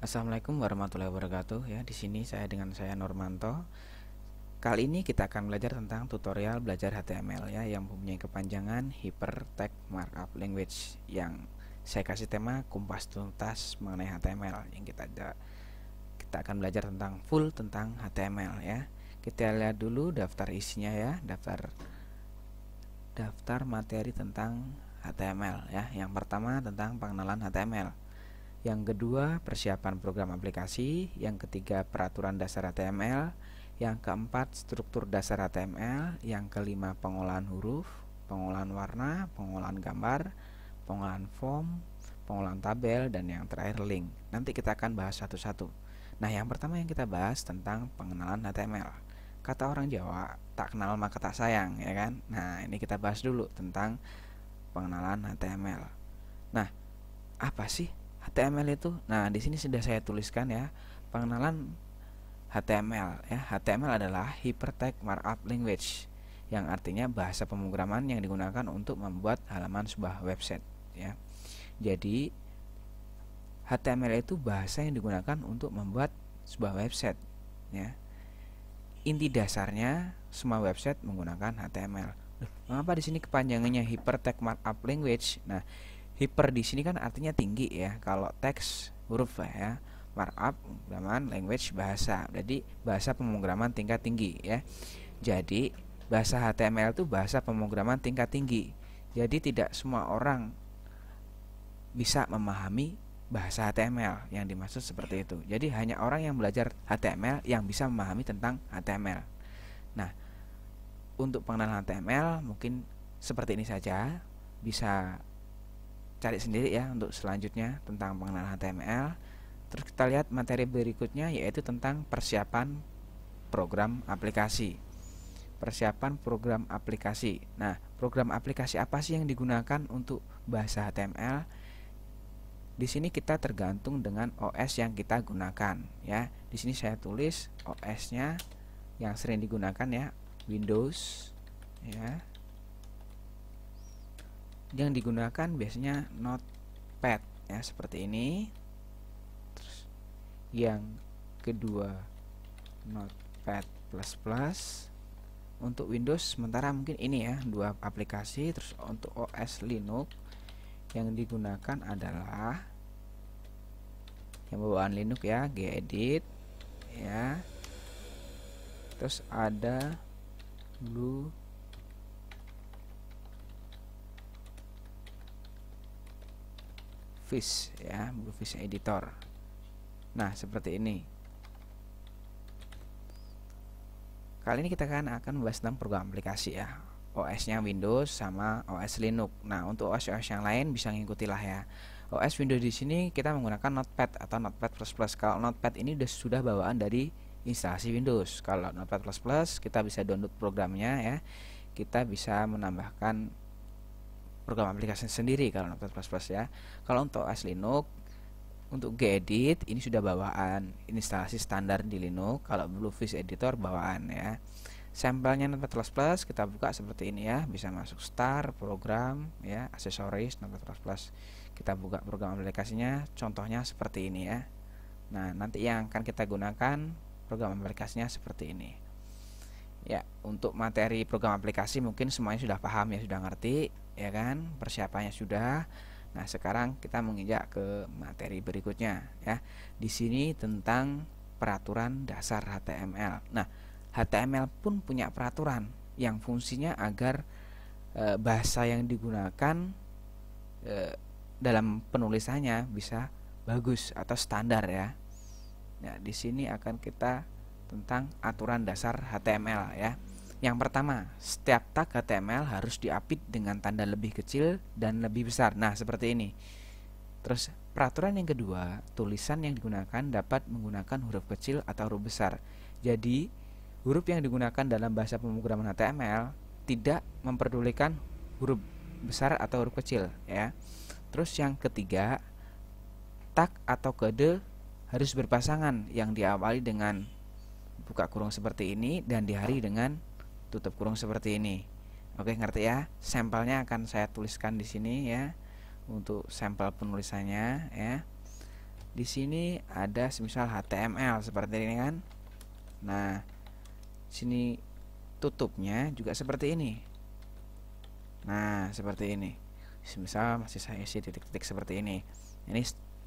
Assalamualaikum warahmatullahi wabarakatuh. Ya, di sini saya Normanto. Kali ini kita akan belajar tentang tutorial belajar HTML ya yang mempunyai kepanjangan Hypertext Markup Language yang saya kasih tema kumpas tuntas mengenai HTML yang kita akan belajar tentang full tentang HTML ya. Kita lihat dulu daftar isinya ya, daftar materi tentang HTML ya. Yang pertama tentang pengenalan HTML. Yang kedua, persiapan program aplikasi. Yang ketiga, peraturan dasar HTML. Yang keempat, struktur dasar HTML. Yang kelima, pengolahan huruf, pengolahan warna, pengolahan gambar, pengolahan form, pengolahan tabel, dan yang terakhir link. Nanti kita akan bahas satu-satu. Nah, yang pertama yang kita bahas tentang pengenalan HTML. Kata orang Jawa, tak kenal maka tak sayang, ya kan? Nah, ini kita bahas dulu tentang pengenalan HTML. Nah, apa sih HTML itu? Nah, di sini sudah saya tuliskan ya, pengenalan HTML ya. HTML adalah Hypertext Markup Language, yang artinya bahasa pemrograman yang digunakan untuk membuat halaman sebuah website ya. Jadi HTML itu bahasa yang digunakan untuk membuat sebuah website ya. Inti dasarnya semua website menggunakan HTML. Mengapa di sini kepanjangannya Hypertext Markup Language? Nah, hyper di sini kan artinya tinggi ya. Kalau teks huruf ya, markup pemrograman, language bahasa. Jadi bahasa pemrograman tingkat tinggi ya. Jadi bahasa HTML itu bahasa pemrograman tingkat tinggi. Jadi tidak semua orang bisa memahami bahasa HTML yang dimaksud seperti itu. Jadi hanya orang yang belajar HTML yang bisa memahami tentang HTML. Nah, untuk pengenalan HTML mungkin seperti ini saja. Bisa cari sendiri ya untuk selanjutnya tentang pengenalan HTML. Terus kita lihat materi berikutnya, yaitu tentang persiapan program aplikasi. Persiapan program aplikasi. Nah, program aplikasi apa sih yang digunakan untuk bahasa HTML? Di sini kita tergantung dengan OS yang kita gunakan ya. Di sini saya tulis OS-nya yang sering digunakan ya, Windows ya. Yang digunakan biasanya Notepad ya, seperti ini. Terus yang kedua Notepad++. Untuk Windows sementara mungkin ini ya, dua aplikasi. Terus untuk OS Linux yang digunakan adalah yang bawaan Linux ya, gedit ya. Terus ada Bluefish ya, Bluefish editor. Nah, seperti ini. Kali ini kita akan membahas tentang program aplikasi ya. OS-nya Windows sama OS Linux. Nah, untuk OS yang lain bisa ngikutilah ya. OS Windows di sini kita menggunakan Notepad atau Notepad++. Kalau Notepad ini sudah bawaan dari instalasi Windows. Kalau Notepad++ kita bisa download programnya ya. Kita bisa menambahkan program aplikasi sendiri kalau Notepad++ ya. Kalau untuk OS Linux, untuk gedit ini sudah bawaan instalasi standar di Linux. Kalau Bluefish editor bawaan ya. Sampelnya Notepad++ kita buka seperti ini ya, bisa masuk start, program ya, aksesoris Notepad++. Kita buka program aplikasinya, contohnya seperti ini ya. Nah, nanti yang akan kita gunakan program aplikasinya seperti ini. Ya, untuk materi program aplikasi mungkin semuanya sudah paham ya, sudah ngerti ya kan, persiapannya sudah. Nah, sekarang kita menginjak ke materi berikutnya ya. Di sini tentang peraturan dasar HTML. Nah, HTML pun punya peraturan yang fungsinya agar bahasa yang digunakan dalam penulisannya bisa bagus atau standar ya. Nah, di sini akan kita tentang aturan dasar HTML ya. Yang pertama, setiap tag HTML harus diapit dengan tanda lebih kecil dan lebih besar. Nah, seperti ini. Terus peraturan yang kedua, tulisan yang digunakan dapat menggunakan huruf kecil atau huruf besar. Jadi huruf yang digunakan dalam bahasa pemrograman HTML tidak memperdulikan huruf besar atau huruf kecil ya. Terus yang ketiga, tag atau kode harus berpasangan yang diawali dengan buka kurung seperti ini dan diakhiri dengan tutup kurung seperti ini. Oke, ngerti ya? Sampelnya akan saya tuliskan di sini ya, untuk sampel penulisannya ya. di sini ada semisal HTML seperti ini kan. Nah, sini tutupnya juga seperti ini. Nah, seperti ini. Semisal masih saya isi titik-titik seperti ini. Ini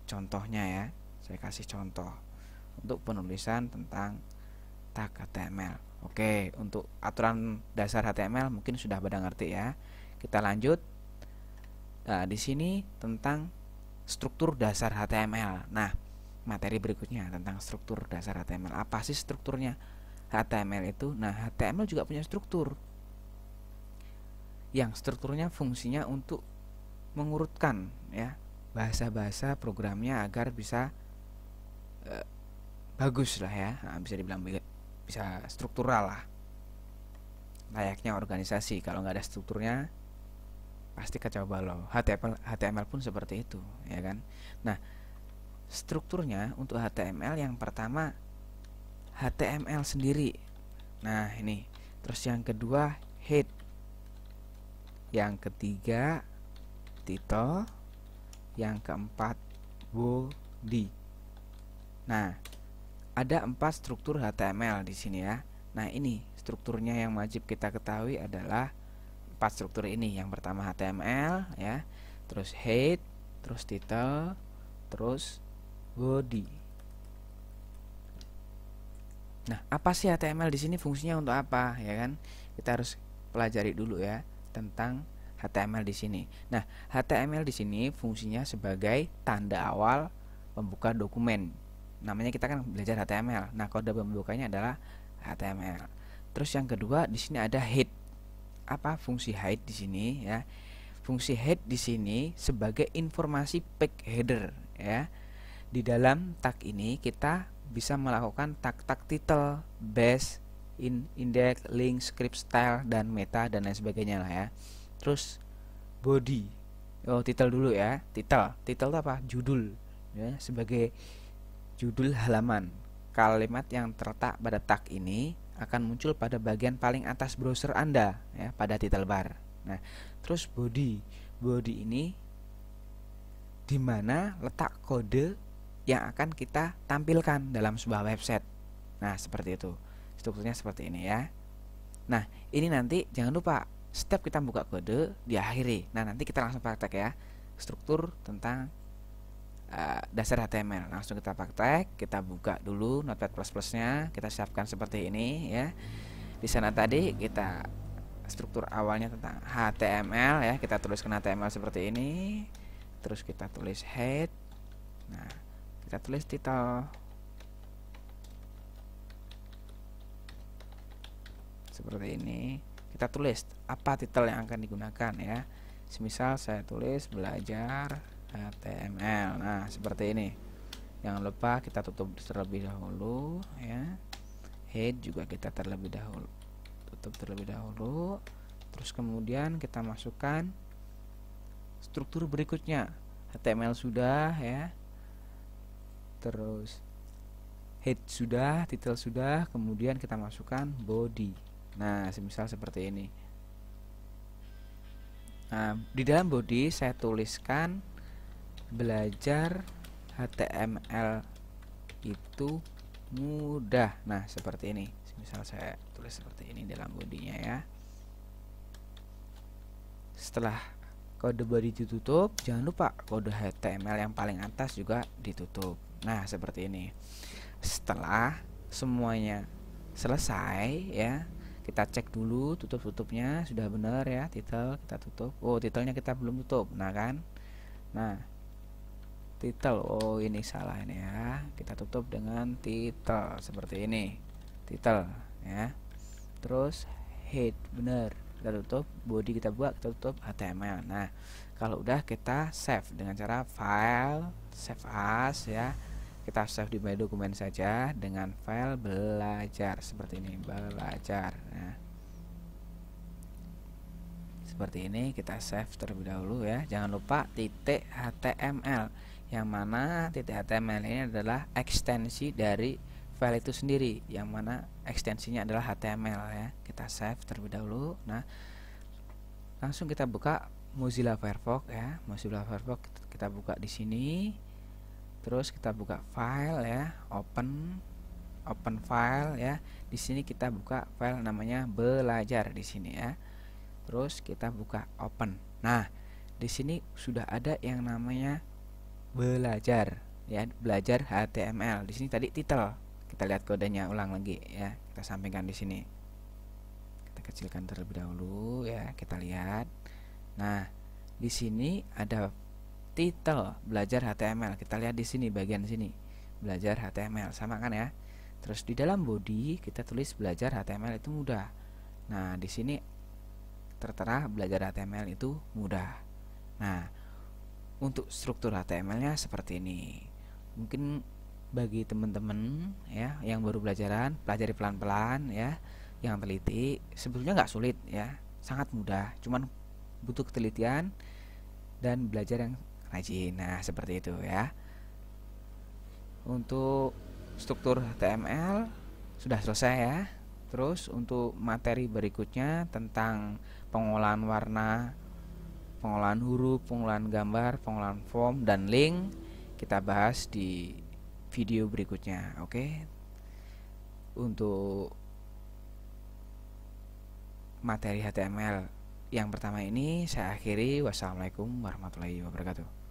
contohnya ya. Saya kasih contoh untuk penulisan tentang tag HTML. Oke, untuk aturan dasar HTML mungkin sudah pada ngerti ya. Kita lanjut. Nah, di sini tentang struktur dasar HTML. Nah, materi berikutnya tentang struktur dasar HTML. Apa sih strukturnya HTML itu? Nah, HTML juga punya struktur. Yang strukturnya fungsinya untuk mengurutkan ya bahasa-bahasa programnya agar bisa bagus lah ya. Nah, bisa dibilang bisa struktural lah. Layaknya organisasi, kalau nggak ada strukturnya pasti kacau balau. HTML pun seperti itu, ya kan? Nah, strukturnya untuk HTML yang pertama HTML sendiri. Nah, ini. Terus yang kedua head. Yang ketiga title. Yang keempat body. Nah, ada 4 struktur HTML di sini ya. Nah, ini strukturnya yang wajib kita ketahui adalah 4 struktur ini. Yang pertama HTML ya, terus head, terus title, terus body. Nah, apa sih HTML di sini, fungsinya untuk apa ya kan? Kita harus pelajari dulu ya tentang HTML di sini. Nah, HTML di sini fungsinya sebagai tanda awal pembuka dokumen. Namanya kita kan belajar HTML. Nah, kode pembukanya adalah HTML. Terus yang kedua di sini ada head. Apa fungsi head di sini ya? Fungsi head di sini sebagai informasi page header ya. Di dalam tag ini kita bisa melakukan tag-tag title, base, index, link, script style dan meta dan lain sebagainya lah ya. Terus body. Oh, title dulu ya. Title itu apa? Judul ya, sebagai judul halaman. Kalimat yang terletak pada tag ini akan muncul pada bagian paling atas browser Anda ya, pada title bar. Nah, terus body. Body ini di mana letak kode yang akan kita tampilkan dalam sebuah website. Nah, seperti itu. Strukturnya seperti ini ya. Nah, ini nanti jangan lupa setiap kita buka kode diakhiri. Nah, nanti kita langsung praktek ya. Struktur tentang dasar HTML. Langsung kita praktek. Kita buka dulu Notepad++ nya, kita siapkan seperti ini ya. Di sana tadi kita struktur awalnya tentang HTML ya, kita tuliskan HTML seperti ini. Terus kita tulis head. Nah, kita tulis title seperti ini. Kita tulis apa title yang akan digunakan ya. Semisal saya tulis belajar HTML. Nah, seperti ini. Jangan lupa kita tutup terlebih dahulu ya. Head juga kita tutup terlebih dahulu. Terus kemudian kita masukkan struktur berikutnya. HTML sudah ya. Terus head sudah, title sudah, kemudian kita masukkan body. Nah, semisal seperti ini. Nah, di dalam body saya tuliskan belajar HTML itu mudah. Nah, seperti ini. Misal saya tulis seperti ini dalam bodinya ya. Setelah kode body ditutup, jangan lupa kode HTML yang paling atas juga ditutup. Nah, seperti ini. Setelah semuanya selesai ya, kita cek dulu tutup-tutupnya sudah benar ya. Title kita tutup. Oh, titelnya kita belum tutup. Nah kan. Nah, title, oh ini salah ini ya. Kita tutup dengan title seperti ini. Title ya. Terus head benar. Kita tutup, body kita buat, kita tutup HTML. Nah, kalau udah kita save dengan cara file, save as ya. Kita save di My Dokumen saja dengan file belajar seperti ini, belajar. Nah, seperti ini kita save terlebih dahulu ya. Jangan lupa titik HTML, yang mana titik HTML ini adalah ekstensi dari file itu sendiri, yang mana ekstensinya adalah HTML ya. Kita save terlebih dahulu. Nah, langsung kita buka Mozilla Firefox ya. Mozilla Firefox kita buka di sini. Terus kita buka file ya, open file ya. Di sini kita buka file namanya belajar di sini ya. Terus kita buka open. Nah, di sini sudah ada yang namanya belajar ya, belajar HTML. Di sini tadi title. Kita lihat kodenya ulang lagi ya. Kita sampaikan di sini. Kita kecilkan terlebih dahulu ya, kita lihat. Nah, di sini ada title belajar HTML. Kita lihat di sini bagian sini. Belajar HTML sama kan ya? Terus di dalam body kita tulis belajar HTML itu mudah. Nah, di sini tertera belajar HTML itu mudah. Nah, untuk struktur HTML-nya seperti ini. Mungkin bagi teman-teman ya yang baru belajaran, pelajari pelan-pelan ya. Yang teliti sebetulnya nggak sulit ya, sangat mudah. Cuman butuh ketelitian dan belajar yang rajin. Nah, seperti itu ya. Untuk struktur HTML sudah selesai ya. Terus untuk materi berikutnya tentang pengolahan warna, pengolahan huruf, pengolahan gambar, pengolahan form dan link kita bahas di video berikutnya. Oke. Untuk materi HTML yang pertama ini saya akhiri. Wassalamualaikum warahmatullahi wabarakatuh.